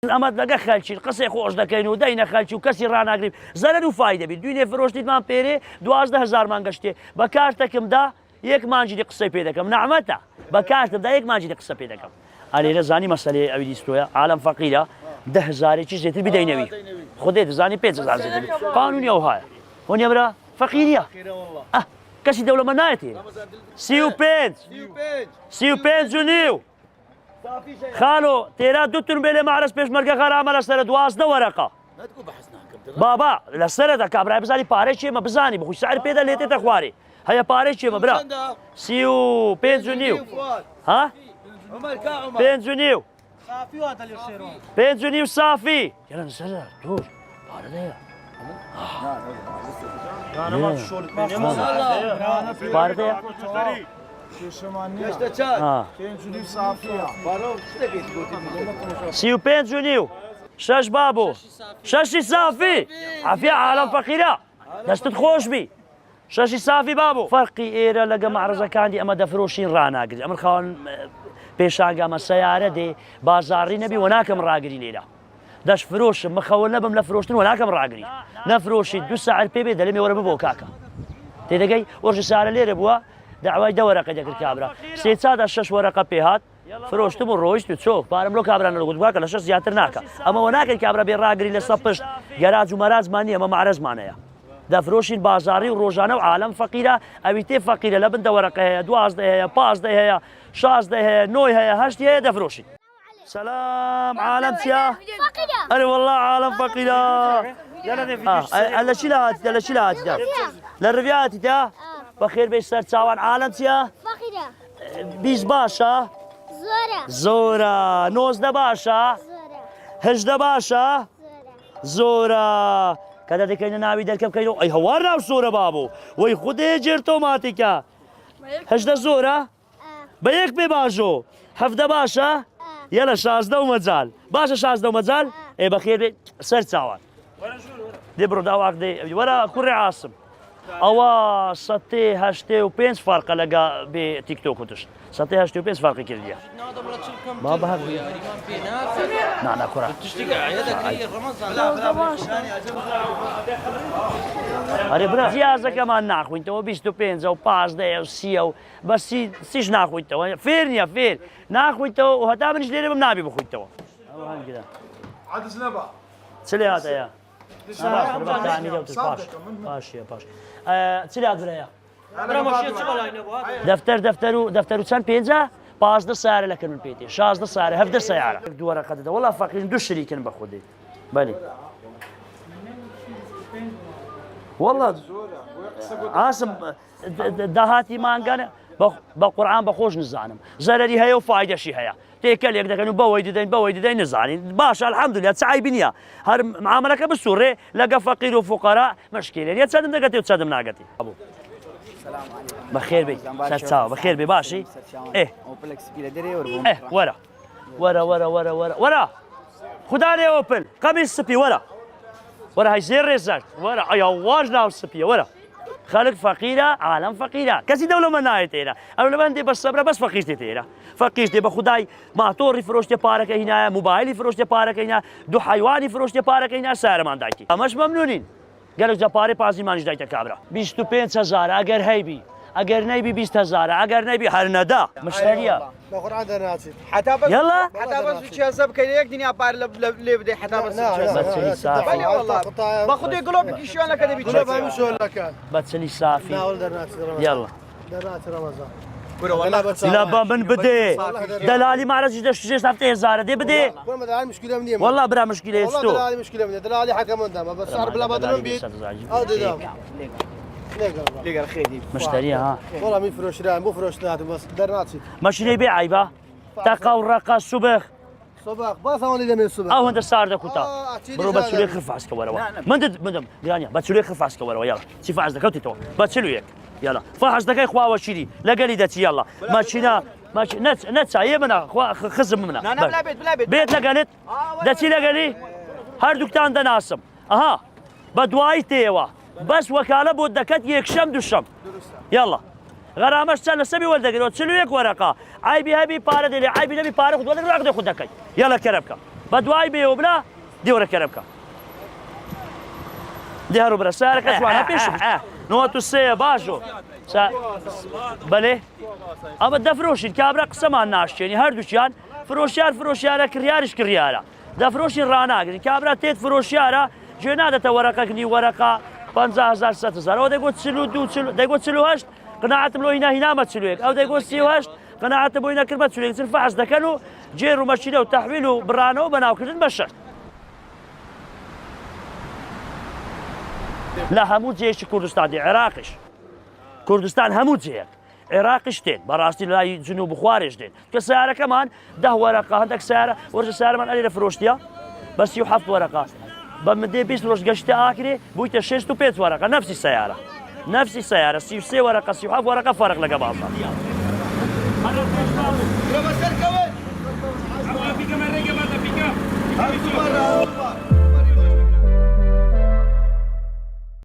ئەمە لەگە خەلکی قسەی خۆش دەکەین و دەینە خەلکی و کەسی ڕناگرین زەرەر و فای دەبین دوێنێ فرۆشتیتمان پێرێ 12,000 مان گەشتێ بە کارتێکمدا یەک مانجی قسەی پێ دەکەم نەعمەتە بە کارتمدا یەک مانجی قسە پێ دەکەم ئەلێرە زانی مەسەلەی ئەوی دیستۆیە عالم فەقیرە 10,000 زێتر بدەینەوی خودێ دەزانی 5,000 زێتر قانونی ئەو هایە هۆنیە برا فەقیریە کەسی دەوڵەمە نایەتێ 35 و نیو خالو تێرا دوتون بێ لێ مەعرەس پێشمەرگە خەرامە لەسەرە 12 وەرەقە بابا لەسەرەدا کابرای بزانی پارەی چێمە بزانی بخۆی سعر پێدا لێتێتە خوارێ هەیە پارەی چێمە برا 35 و نیو ها 5 و نیو 5 و نیو سافی یەڵە لەسەرە دوور پارەدەیە پارەدەیە 35 و نیو شەش بابوو شەشی سافی عافیە عالم فەقیرە دەستت خۆش بی شەشی سافی بابوو فەرقی ئێرە لەگە مەعرەزەکانی ئەمە دەفرۆشین ڕناگری ئەمە خاوەن پێشانگامە سەیارە دێ بازاڕی نەبی و ناکەم ڕاگری لێرە دەش فرۆشم مەخەوە نەبم لە فرۆشتن و ناکەم ڕاگری نەفرۆشی 2 ساعت پێ بێ دەلێ وەرە ببۆ کاکە تێدەگەی وەرژی سارە لێرە بووە داوای 10 وەرەقە دەکرد کابرا سێ چادا 6 وەرەقە پێ هات فرۆشتم و ڕۆیشت و چۆ پارەم لۆ کابرا نەگوت واکە لە 6 زیاتر ناکە ئەمەوە ناکەین کابرا بێ ڕاگری لەسەر پشت گەراج و مەرازمان نیە ئەمە مەعرەزمانەیە دەفرۆشین بازاڕی و ڕۆژانە و عالم فەقیرە ئەوی تێ فەقیرە لە بن 10 وەرەقە هەیە 12 هەیە 15 هەیە 16 هەیە 9 هەیە 8 هەیە دەفرۆشین سلام عالم چیا ئەرێ وەڵڵا عالم فەقیرە لە چی لە هاتیتە لە چی لە هاتیتە لە ڕڤیا هاتیتە بەخێر بێ سەر چاوان عالم چیە 20 باشە زۆرە 19 باشە 18 باشە زۆرە کەدا دەکەینە ناوی دەرکە بکەین ئەی هەوار ناو سۆرە بابوو وەی خودێ جێر تۆماتیکە 18 زۆرە بە یەک پێ باشۆ 17 باشە یەلە 16 و مەجال باشە 16 و مەجال ئێ بەخێر بێ سەر چاوان دێ بڕۆ داواک دێ وەرە کوڕی عاسم ئەوە 185 فەرقە لەگە بێ تیکتۆک و تشت 185 فەرقی کردیە بابا نانا کوڕە ئەرێ برا جیازەکەمان ناخوینتەوە 25 و 15 و 30 و بە سیش ناخوینتەوە فێر نییە فێر ناخوینتەوە و هەتا منیش لێرە بم نابی بخوینتەوە چ لێ هاتەیە باشە باش چ لات برەیە دەفتەر و چەند 15 سارە لەکەن من پێێ 16 سارە 17 سیارە دووەرەقەدەدا وەڵا فەقیرن دوو شریکن بە خودی بەێ وەڵا ئاسم داهاتی مانگانە بە قورعان بە خۆش نزانم زەرەری هەیە و فایدەشی هەیە تێکەلێک دەکەن و بەوەی دەدەین نزانین باشە الحەمدولیا چایبی نییە هەر معاملەکە بسوڕێ لەگە فەقیر و فوقەرا مشکلێن یە چەندم دەگەتی و چەندم ناگەتی بەخێر بێ سەر چاوە بەخێر بێ باشی وەرە خوددا لێ ئۆپل قەمی سپی وەرە هەی زێر ڕێزەر وەرە ئەیا واژ ناو سپیە وەرە خەڵک فەقیرە عالم فەقیرە کەسی دەوڵەمە نایێت ئێرە ئەو لەبەندێ بە سەبرە بەس فەقیرتێت ئێرە فەقیرتێ بە خودای ماتۆڕی فرۆشتێ پارەکە هینایە موبایلی فرۆشتێ پارەکە هینە دوو حیوانی فرۆشتێ پارەکە هینە سارەمان دایکی ئەمەش مەمنونین گەلک جە پارەی پازیمانیش دایتە کابرا 25,000 ئەگەر هەیبی ئەگەر نەیبی 20,000 ئەگەر نەیبی هەر نەدا مشتریە يلا حتى بس في حساب كيك دنيا بار لي بدي حتى بس صافي والله باخذ يقولوا بك شو انا كذا بيجي شو لك بتسلي صافي يلا درات رمضان لا من بدي دلالي ما عرفش ايش هفتي زاره دي بدي والله مشكله مني والله برا مشكله والله دلالي مشكله مني دلالي حكم قدام بس صار بلا بدل بيت ليقر خيدي مشتري ها والله مين فروش راه مو فروش لا بس درناتي ماشي بيع عيبه تقاو الرقا الصبح صباح باص هون اللي من الصبح او انت صار ده كنت برو بتسولي خف عسكر ورا من يعني بتسولي خف عسكر ورا يلا سي فاز ده كنت تو بتسولي يلا فاز ده خوا وشيري لا قال دتي يلا ماشينا ماشي نت سايبنا خزم منا لا بلا بيت بيت لا قالت دتي لا قالي هر دكتان ده ناسم اها بدواي تيوا بس وكاله بود دكت يكشم دوشم يلا غرامش سنه سبي ولدك تسلو يك ورقه عيبي هبي بار دي عيبي نبي بار خد ولك خد دكاي يلا كربك بدواي بيو بلا ديورا كربكا دي هرو برا سارك اسوانا بيش نوتو السي باشو بله اما دفروشين كابرا قسمان ناشتيني هردوشيان فروشيارا كريارش كريارا دفروشين راناك كابرا تيت فروشيارا جنادة ورقة كني ورقة 50,000 60,000 او ديقول تسلو دو تسلو ديقول تسلو هشت قناعت بلو هنا ما تسلويك او ديقول سيو هشت قناعت بلو هنا كلمة تسلويك تنفعش دكانو جيرو مشيله وتحويله برانو بناو كردن بشرت لا همو جيش كردستان دي عراقش كردستان همو جيك عراقش دين براستي لا جنوب خوارج دين كسيارة كمان 10 ورقة عندك سيارة ورجع سيارة من علي فروشتيا بس يحط ورقة بمدي 20 روش قشتي آخري بويت 6 و 5 ورقة نفس السيارة نفس السيارة 6 ورقة 6 ورقة فرق لك بعضها Pica mais, pica.